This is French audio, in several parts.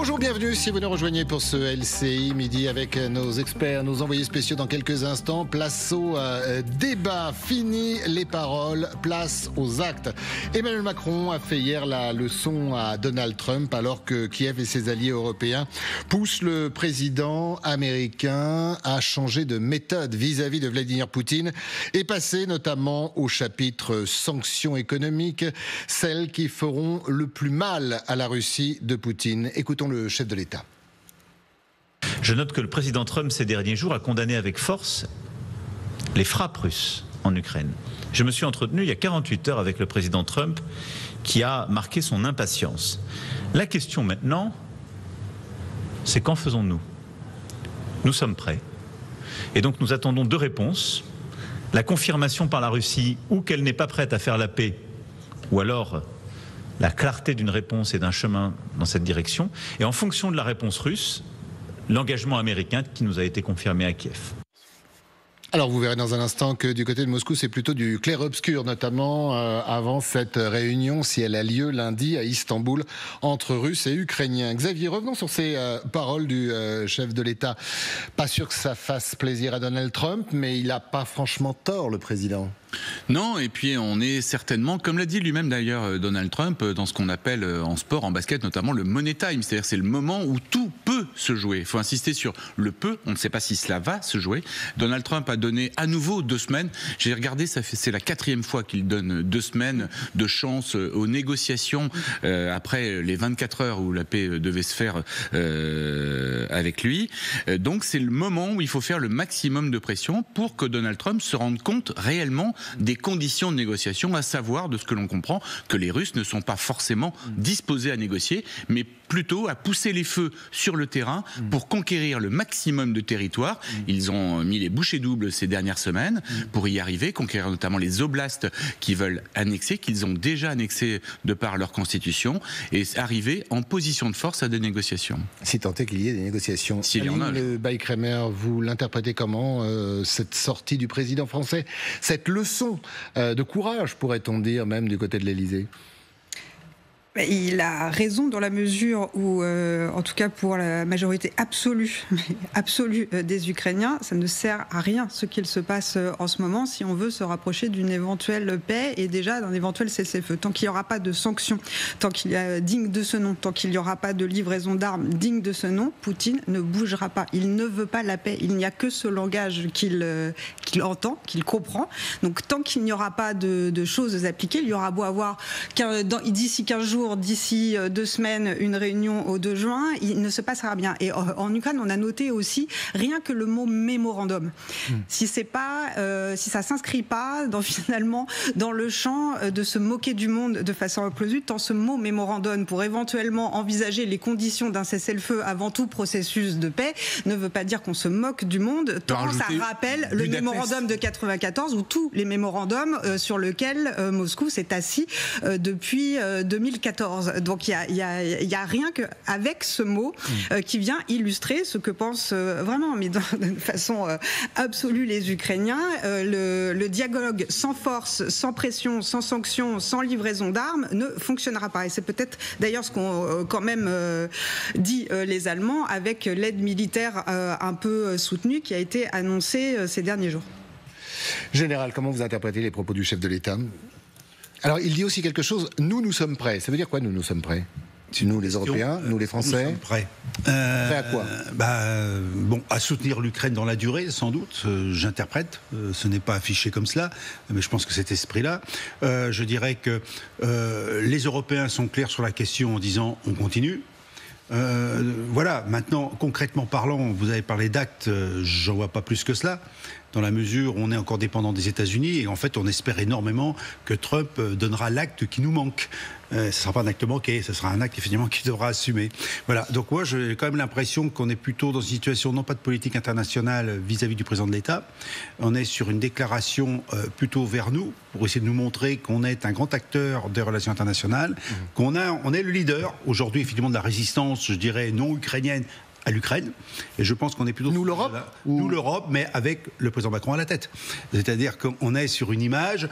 Bonjour, bienvenue si vous nous rejoignez pour ce LCI Midi avec nos experts, nos envoyés spéciaux dans quelques instants. Place au débat, fini les paroles, place aux actes. Emmanuel Macron a fait hier la leçon à Donald Trump alors que Kiev et ses alliés européens poussent le président américain à changer de méthode vis-à-vis de Vladimir Poutine et passer notamment au chapitre sanctions économiques, celles qui feront le plus mal à la Russie de Poutine. Écoutons le chef de l'État. Je note que le président Trump, ces derniers jours, a condamné avec force les frappes russes en Ukraine. Je me suis entretenu il y a 48 heures avec le président Trump qui a marqué son impatience. La question maintenant, c'est qu'en faisons-nous ? Nous sommes prêts. Et donc nous attendons deux réponses. La confirmation par la Russie ou qu'elle n'est pas prête à faire la paix, ou alors la clarté d'une réponse et d'un chemin dans cette direction. Et en fonction de la réponse russe, l'engagement américain qui nous a été confirmé à Kiev. Alors vous verrez dans un instant que du côté de Moscou, c'est plutôt du clair-obscur, notamment avant cette réunion, si elle a lieu lundi à Istanbul, entre Russes et Ukrainiens. Xavier, revenons sur ces paroles du chef de l'État. Pas sûr que ça fasse plaisir à Donald Trump, mais il n'a pas franchement tort, le président. Non, et puis on est certainement, comme l'a dit lui-même d'ailleurs Donald Trump, dans ce qu'on appelle en sport, en basket notamment, le money time. C'est-à-dire c'est le moment où tout peut se jouer. Il faut insister sur le peut, on ne sait pas si cela va se jouer. Donald Trump a donné à nouveau 2 semaines. J'ai regardé, c'est la 4e fois qu'il donne 2 semaines de chance aux négociations après les 24 heures où la paix devait se faire avec lui. Donc c'est le moment où il faut faire le maximum de pression pour que Donald Trump se rende compte réellement des conditions de négociation, à savoir de ce que l'on comprend que les Russes ne sont pas forcément disposés à négocier, mais plutôt à pousser les feux sur le terrain pour conquérir le maximum de territoire. Ils ont mis les bouchées doubles ces dernières semaines pour y arriver, conquérir notamment les oblasts qu'ils veulent annexer, qu'ils ont déjà annexés de par leur constitution, et arriver en position de force à des négociations. Si tant est qu'il y ait des négociations. Aline Baïk-Reimer, vous l'interprétez comment, cette sortie du président français, cette leçon de courage, pourrait-on dire, même du côté de l'Élysée ? Il a raison dans la mesure où, en tout cas pour la majorité absolue des Ukrainiens, ça ne sert à rien ce qu'il se passe en ce moment si on veut se rapprocher d'une éventuelle paix et déjà d'un éventuel cessez-le-feu. Tant qu'il n'y aura pas de sanctions, tant qu'il y a digne de ce nom, tant qu'il n'y aura pas de livraison d'armes digne de ce nom, Poutine ne bougera pas. Il ne veut pas la paix. Il n'y a que ce langage qu'il entend, qu'il comprend. Donc tant qu'il n'y aura pas de choses appliquées, il y aura beau avoir d'ici 15 jours, d'ici 2 semaines, une réunion au 2 juin, il ne se passera rien. Et en Ukraine, on a noté aussi rien que le mot mémorandum. Si ça s'inscrit pas finalement dans le champ de se moquer du monde de façon plausible, tant ce mot mémorandum pour éventuellement envisager les conditions d'un cessez-le-feu avant tout processus de paix ne veut pas dire qu'on se moque du monde. Tant ça rappelle le mémorandum de 94 ou tous les mémorandums sur lesquels Moscou s'est assis depuis 2014. Donc il y a rien qu'avec ce mot qui vient illustrer ce que pensent vraiment, mais de façon absolue, les Ukrainiens. Le dialogue sans force, sans pression, sans sanctions, sans livraison d'armes ne fonctionnera pas. Et c'est peut-être d'ailleurs ce qu'ont quand même dit les Allemands avec l'aide militaire un peu soutenue qui a été annoncée ces derniers jours. Général, comment vous interprétez les propos du chef de l'État ? Alors, il dit aussi quelque chose, nous sommes prêts. Ça veut dire quoi, nous sommes prêts ? Si nous, les Européens, nous, les Français ? Nous sommes prêts. Prêts à quoi ? À soutenir l'Ukraine dans la durée, sans doute, j'interprète. Ce n'est pas affiché comme cela, mais je pense que cet esprit-là. Je dirais que les Européens sont clairs sur la question en disant on continue. Voilà, maintenant, concrètement parlant, vous avez parlé d'actes, j'en vois pas plus que cela, dans la mesure où on est encore dépendant des États-Unis et en fait on espère énormément que Trump donnera l'acte qui nous manque. Ce ne sera pas un acte manqué, ce sera un acte effectivement qu'il devra assumer. Voilà, donc moi j'ai quand même l'impression qu'on est plutôt dans une situation non pas de politique internationale vis-à-vis du président de l'État, on est sur une déclaration plutôt vers nous, pour essayer de nous montrer qu'on est un grand acteur des relations internationales, on est le leader aujourd'hui effectivement de la résistance, je dirais, non ukrainienne à l'Ukraine. Et je pense qu'on est plutôt... Nous, l'Europe Nous, l'Europe, mais avec le président Macron à la tête. C'est-à-dire qu'on est sur une image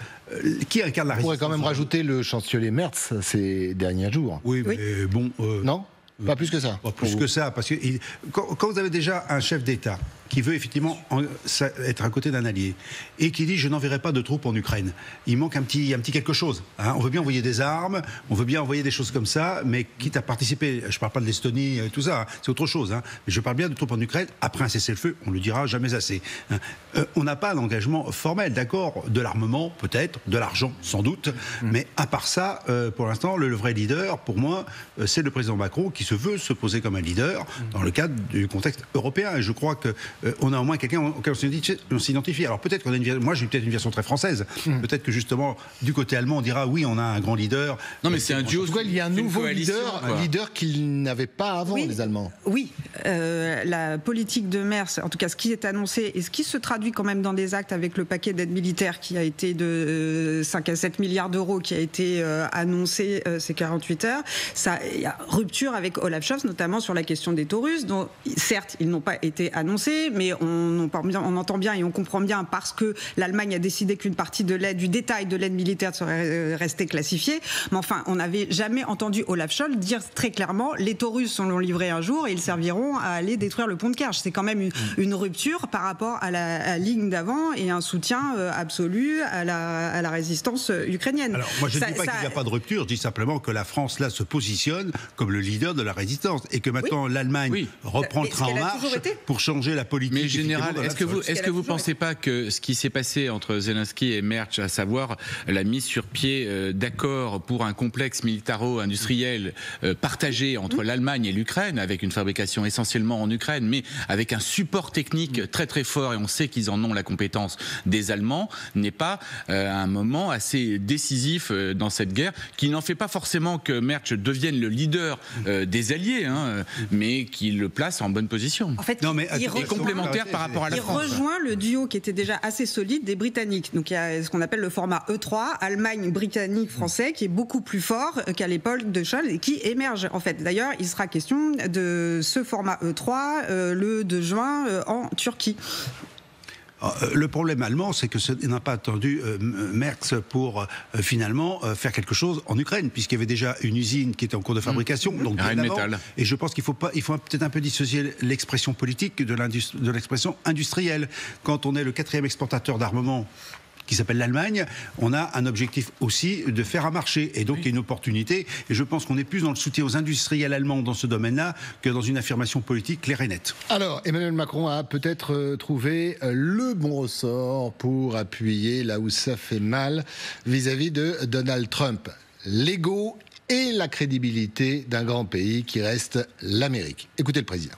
qui incarne la résistance. On pourrait quand même rajouter le chancelier Merz ces derniers jours. Oui, mais bon... Non ? Pas plus que ça. Pas plus que ça, parce que quand vous avez déjà un chef d'État qui veut effectivement être à côté d'un allié et qui dit je n'enverrai pas de troupes en Ukraine, il manque un petit quelque chose. Hein. On veut bien envoyer des armes, on veut bien envoyer des choses comme ça, mais quitte à participer, je ne parle pas de l'Estonie, tout ça, hein, c'est autre chose. Hein, mais je parle bien de troupes en Ukraine, après un cessez-le-feu, on ne le dira jamais assez. Hein. On n'a pas d'engagement formel, d'accord, de l'armement peut-être, de l'argent sans doute, mais à part ça, pour l'instant, le vrai leader, pour moi, c'est le président Macron qui se veut se poser comme un leader dans le cadre du contexte européen. Et je crois qu'on a au moins quelqu'un auquel on s'identifie. Alors peut-être qu'on a moi j'ai peut-être une version très française. Peut-être que justement, du côté allemand, on dira oui, on a un grand leader. Non, mais c'est un duo. Il y a un nouveau leader, un leader qu'ils n'avaient pas avant, les Allemands. Oui, la politique de Merz, en tout cas ce qui est annoncé et ce qui se traduit quand même dans des actes avec le paquet d'aide militaire qui a été de 5 à 7 milliards d'euros qui a été annoncé ces 48 heures, il y a rupture avec Olaf Scholz, notamment sur la question des Taurus, dont certes ils n'ont pas été annoncés, mais on entend bien et on comprend bien parce que l'Allemagne a décidé qu'une partie de l'aide, du détail de l'aide militaire serait restée classifiée. Mais enfin, on n'avait jamais entendu Olaf Scholz dire très clairement les Taurus sont livrés un jour et ils serviront à aller détruire le pont de Kerch. C'est quand même une rupture par rapport à la ligne d'avant et un soutien absolu à la résistance ukrainienne. Alors moi je ne dis pas qu'il n'y a pas de rupture, je dis simplement que la France là se positionne comme le leader de la résistance et que maintenant l'Allemagne reprend le train en marche pour changer la politique. Mais général, est-ce que vous ne pensez pas que ce qui s'est passé entre Zelensky et Merz, à savoir la mise sur pied d'accords pour un complexe militaro-industriel partagé entre l'Allemagne et l'Ukraine, avec une fabrication essentiellement en Ukraine, mais avec un support technique très très fort, et on sait qu'ils en ont la compétence des Allemands, n'est pas un moment assez décisif dans cette guerre, qui n'en fait pas forcément que Merz devienne le leader des alliés, hein, mais qui le place en bonne position. En fait, il est complémentaire par rapport à la France. Il rejoint le duo qui était déjà assez solide des Britanniques. Donc il y a ce qu'on appelle le format E3, Allemagne, Britannique, Français, qui est beaucoup plus fort qu'à l'époque de Scholz et qui émerge. En fait, d'ailleurs, il sera question de ce format E3 le 2 juin en Turquie. Le problème allemand, c'est qu'il n'a pas attendu Merz pour finalement faire quelque chose en Ukraine, puisqu'il y avait déjà une usine qui était en cours de fabrication. Donc Rheinmetall. Et je pense qu'il faut peut-être un peu dissocier l'expression politique de l'expression industrielle. Quand on est le 4e exportateur d'armement qui s'appelle l'Allemagne, on a un objectif aussi de faire un marché. Et donc, il y a une opportunité. Et je pense qu'on est plus dans le soutien aux industriels allemands dans ce domaine-là que dans une affirmation politique claire et nette. Alors, Emmanuel Macron a peut-être trouvé le bon ressort pour appuyer là où ça fait mal vis-à-vis de Donald Trump. L'ego et la crédibilité d'un grand pays qui reste l'Amérique. Écoutez le président.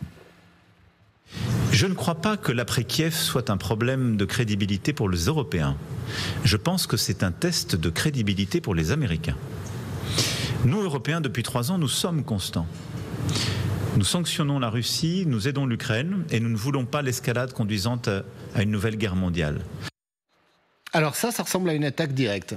Je ne crois pas que l'après-Kiev soit un problème de crédibilité pour les Européens. Je pense que c'est un test de crédibilité pour les Américains. Nous, Européens, depuis 3 ans, nous sommes constants. Nous sanctionnons la Russie, nous aidons l'Ukraine et nous ne voulons pas l'escalade conduisant à une nouvelle guerre mondiale. Alors ça ressemble à une attaque directe.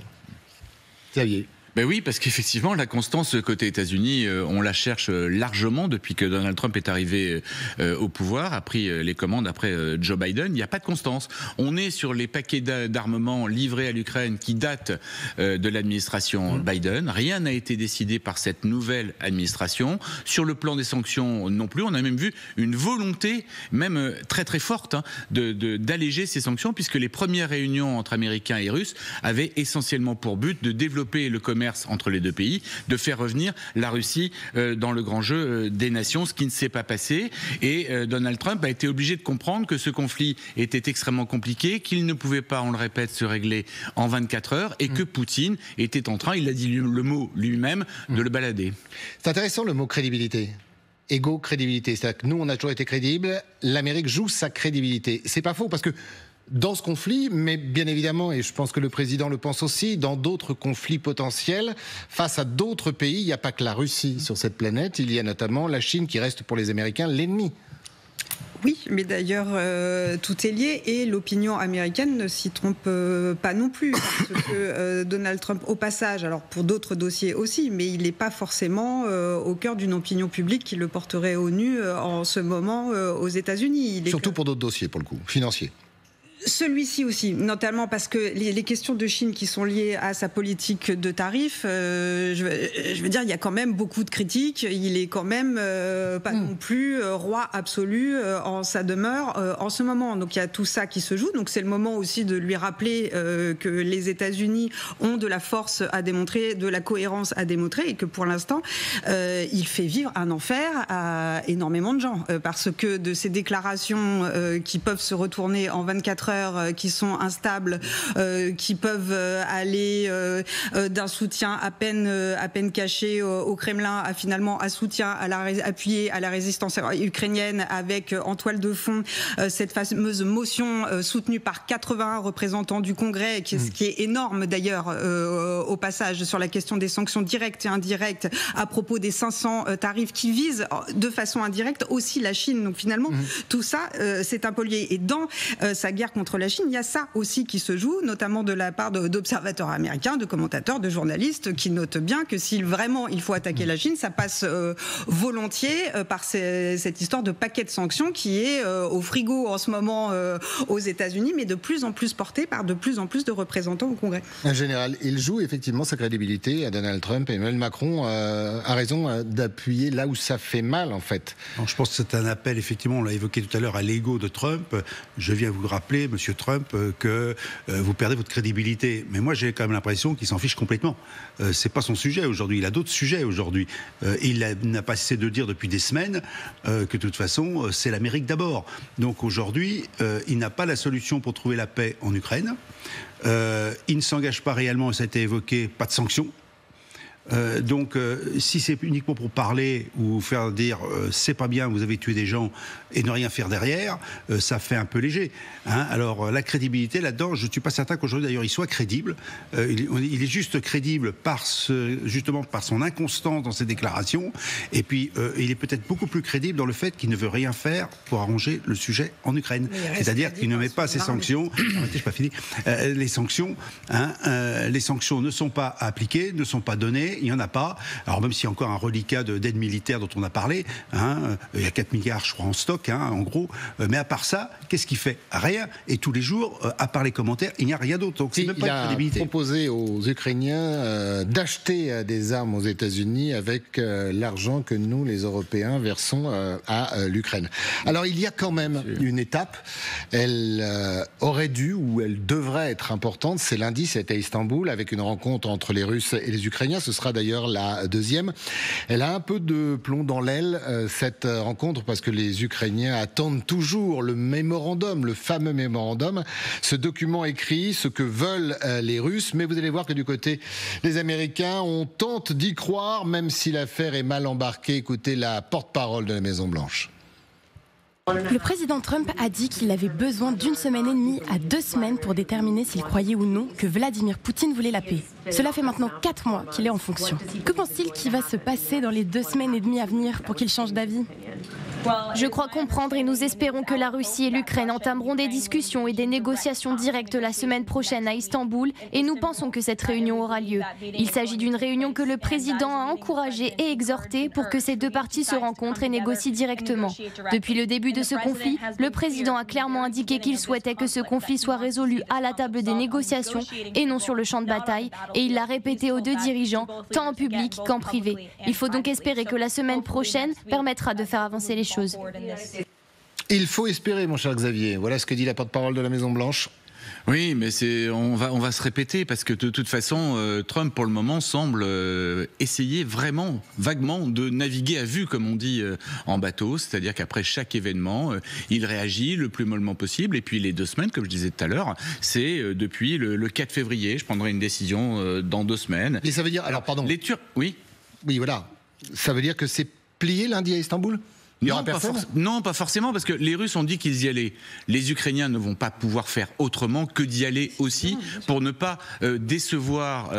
Xavier. Ben oui, parce qu'effectivement, la constance côté États-Unis, on la cherche largement depuis que Donald Trump est arrivé au pouvoir, a pris les commandes après Joe Biden. Il n'y a pas de constance. On est sur les paquets d'armement livrés à l'Ukraine qui datent de l'administration Biden. Rien n'a été décidé par cette nouvelle administration. Sur le plan des sanctions non plus. On a même vu une volonté, même très très forte, hein, d'alléger ces sanctions, puisque les premières réunions entre Américains et Russes avaient essentiellement pour but de développer le commerce entre les deux pays, de faire revenir la Russie dans le grand jeu des nations, ce qui ne s'est pas passé. Et Donald Trump a été obligé de comprendre que ce conflit était extrêmement compliqué, qu'il ne pouvait pas, on le répète, se régler en 24 heures et que Poutine était en train, il a dit le mot lui-même, de le balader. C'est intéressant le mot crédibilité. Ego, crédibilité. C'est-à-dire que nous, on a toujours été crédibles, l'Amérique joue sa crédibilité. C'est pas faux parce que dans ce conflit, mais bien évidemment, et je pense que le président le pense aussi, dans d'autres conflits potentiels, face à d'autres pays, il n'y a pas que la Russie sur cette planète, il y a notamment la Chine qui reste pour les Américains l'ennemi. Oui, mais d'ailleurs, tout est lié et l'opinion américaine ne s'y trompe pas non plus. Parce que Donald Trump, au passage, alors pour d'autres dossiers aussi, mais il n'est pas forcément au cœur d'une opinion publique qui le porterait au nu en ce moment aux États-Unis. Surtout pour d'autres dossiers, pour le coup, financiers. Celui-ci aussi, notamment parce que les questions de Chine qui sont liées à sa politique de tarifs, je veux dire, il y a quand même beaucoup de critiques. Il est quand même pas non plus roi absolu en sa demeure en ce moment. Donc il y a tout ça qui se joue. Donc c'est le moment aussi de lui rappeler que les États-Unis ont de la force à démontrer, de la cohérence à démontrer, et que pour l'instant, il fait vivre un enfer à énormément de gens. Parce que de ces déclarations qui peuvent se retourner en 24 heures, qui sont instables, qui peuvent aller d'un soutien à peine caché au Kremlin à finalement un soutien appuyé à la résistance ukrainienne, avec en toile de fond cette fameuse motion soutenue par 81 représentants du Congrès, qui est énorme d'ailleurs au passage, sur la question des sanctions directes et indirectes à propos des 500 tarifs qui visent de façon indirecte aussi la Chine. Donc finalement, tout ça, c'est un peu lié. Et dans sa guerre contre la Chine, il y a ça aussi qui se joue, notamment de la part d'observateurs américains, de commentateurs, de journalistes, qui notent bien que si vraiment il faut attaquer la Chine, ça passe volontiers par cette histoire de paquet de sanctions qui est au frigo en ce moment aux États-Unis, mais de plus en plus porté par de plus en plus de représentants au Congrès. En général, il joue effectivement sa crédibilité à Donald Trump, et Emmanuel Macron a raison d'appuyer là où ça fait mal, en fait. Non, je pense que c'est un appel, effectivement, on l'a évoqué tout à l'heure, à l'ego de Trump. Je viens vous rappeler, monsieur Trump, que vous perdez votre crédibilité. Mais moi, j'ai quand même l'impression qu'il s'en fiche complètement. C'est pas son sujet aujourd'hui. Il a d'autres sujets aujourd'hui. Il n'a pas cessé de dire depuis des semaines que de toute façon, c'est l'Amérique d'abord. Donc aujourd'hui, il n'a pas la solution pour trouver la paix en Ukraine. Il ne s'engage pas réellement, ça a été évoqué, pas de sanctions. Donc, si c'est uniquement pour parler ou faire dire c'est pas bien, vous avez tué des gens, et ne rien faire derrière, ça fait un peu léger. Hein. Alors, la crédibilité là-dedans, je ne suis pas certain qu'aujourd'hui d'ailleurs il soit crédible. Il est juste crédible justement par son inconstance dans ses déclarations. Et puis, il est peut-être beaucoup plus crédible dans le fait qu'il ne veut rien faire pour arranger le sujet en Ukraine. C'est-à-dire qu'il ne met pas ses sanctions. Arrêtez, je pas fini. Les sanctions ne sont pas appliquées, ne sont pas données. Il n'y en a pas. Alors même s'il y a encore un reliquat d'aide militaire dont on a parlé, il y a 4 milliards, je crois, en stock, en gros. Mais à part ça, qu'est-ce qu'il fait? Rien. Et tous les jours, à part les commentaires, il n'y a rien d'autre. Donc c'est même pas une crédibilité. Il a proposé aux Ukrainiens d'acheter des armes aux États-Unis avec l'argent que nous, les Européens, versons à l'Ukraine. Alors il y a quand même une étape. Elle aurait dû ou elle devrait être importante. C'est lundi, c'est à Istanbul, avec une rencontre entre les Russes et les Ukrainiens. Ce sera d'ailleurs la deuxième. Elle a un peu de plomb dans l'aile, cette rencontre, parce que les Ukrainiens attendent toujours le mémorandum, le fameux mémorandum, ce document écrit, ce que veulent les Russes. Mais vous allez voir que du côté des Américains, on tente d'y croire, même si l'affaire est mal embarquée. Écoutez la porte-parole de la Maison-Blanche. Le président Trump a dit qu'il avait besoin d'1 semaine et demie à 2 semaines pour déterminer s'il croyait ou non que Vladimir Poutine voulait la paix. Cela fait maintenant 4 mois qu'il est en fonction. Que pense-t-il qui va se passer dans les 2 semaines et demie à venir pour qu'il change d'avis ? Je crois comprendre et nous espérons que la Russie et l'Ukraine entameront des discussions et des négociations directes la semaine prochaine à Istanbul, et nous pensons que cette réunion aura lieu. Il s'agit d'une réunion que le président a encouragée et exhortée pour que ces deux parties se rencontrent et négocient directement. Depuis le début de ce conflit, le président a clairement indiqué qu'il souhaitait que ce conflit soit résolu à la table des négociations et non sur le champ de bataille, et il l'a répété aux deux dirigeants, tant en public qu'en privé. Il faut donc espérer que la semaine prochaine permettra de faire avancer les choses. Il faut espérer, mon cher Xavier. Voilà ce que dit la porte-parole de la Maison-Blanche. Oui, mais on va se répéter, parce que de toute façon, Trump, pour le moment, semble essayer vraiment, vaguement, de naviguer à vue, comme on dit, en bateau. C'est-à-dire qu'après chaque événement, il réagit le plus mollement possible. Et puis les 2 semaines, comme je disais tout à l'heure, c'est depuis le 4 février. Je prendrai une décision dans 2 semaines. Et ça veut dire, alors pardon. Les Turcs, oui. Oui, voilà. Ça veut dire que c'est plié lundi à Istanbul ? Non, pas forcément, parce que les Russes ont dit qu'ils y allaient. Les Ukrainiens ne vont pas pouvoir faire autrement que d'y aller aussi, pour ne pas décevoir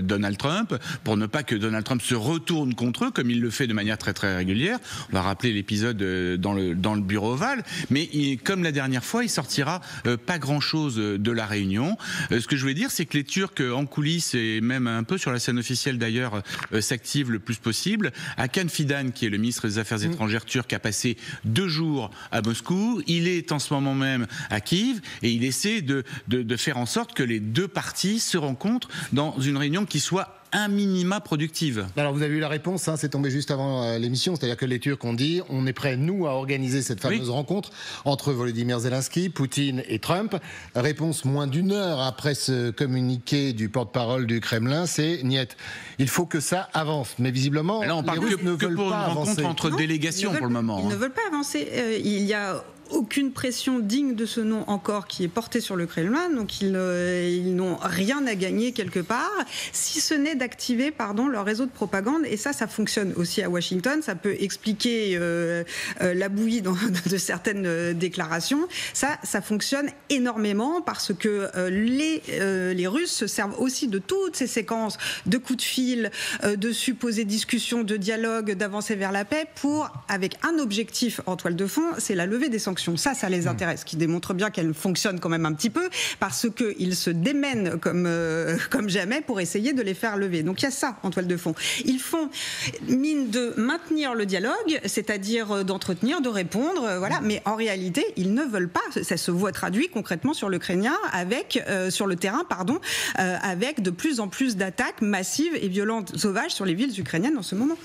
Donald Trump, pour ne pas que Donald Trump se retourne contre eux, comme il le fait de manière très très régulière. On va rappeler l'épisode dans le bureau ovale, mais comme la dernière fois, il sortira pas grand-chose de la réunion. Ce que je voulais dire, c'est que les Turcs, en coulisses et même un peu sur la scène officielle d'ailleurs, s'activent le plus possible. Hakan Fidan, qui est le ministre des Affaires étrangères turc a passé 2 jours à Moscou. Il est en ce moment même à Kiev et il essaie de faire en sorte que les deux parties se rencontrent dans une réunion qui soit un minima productive. Alors vous avez eu la réponse, hein, c'est tombé juste avant l'émission, c'est-à-dire que les Turcs ont dit on est prêt, nous, à organiser cette fameuse rencontre entre Volodymyr Zelensky, Poutine et Trump. Réponse moins d'1 heure après ce communiqué du porte-parole du Kremlin, c'est niet. Il faut que ça avance. Mais visiblement, là, on parle les Russes ne veulent pour pas une rencontre avancer. entre délégations pour le moment. Ils ne veulent pas avancer. Il y a aucune pression digne de ce nom encore qui est portée sur le Kremlin, donc ils n'ont rien à gagner quelque part, si ce n'est d'activer leur réseau de propagande, et ça fonctionne aussi à Washington, ça peut expliquer la bouillie de certaines déclarations, ça fonctionne énormément parce que les Russes se servent aussi de toutes ces séquences de coups de fil, de supposées discussions, de dialogues, d'avancer vers la paix avec un objectif en toile de fond, c'est la levée des sanctions. Ça les intéresse, qui démontre bien qu'elles fonctionnent quand même un petit peu, parce qu'ils se démènent comme jamais pour essayer de les faire lever. Donc il y a ça en toile de fond. Ils font mine de maintenir le dialogue, c'est-à-dire d'entretenir, de répondre, voilà. Mais en réalité, ils ne veulent pas. Ça se voit traduit concrètement sur l'ukrainien, sur le terrain, avec de plus en plus d'attaques massives et violentes, sauvages sur les villes ukrainiennes en ce moment.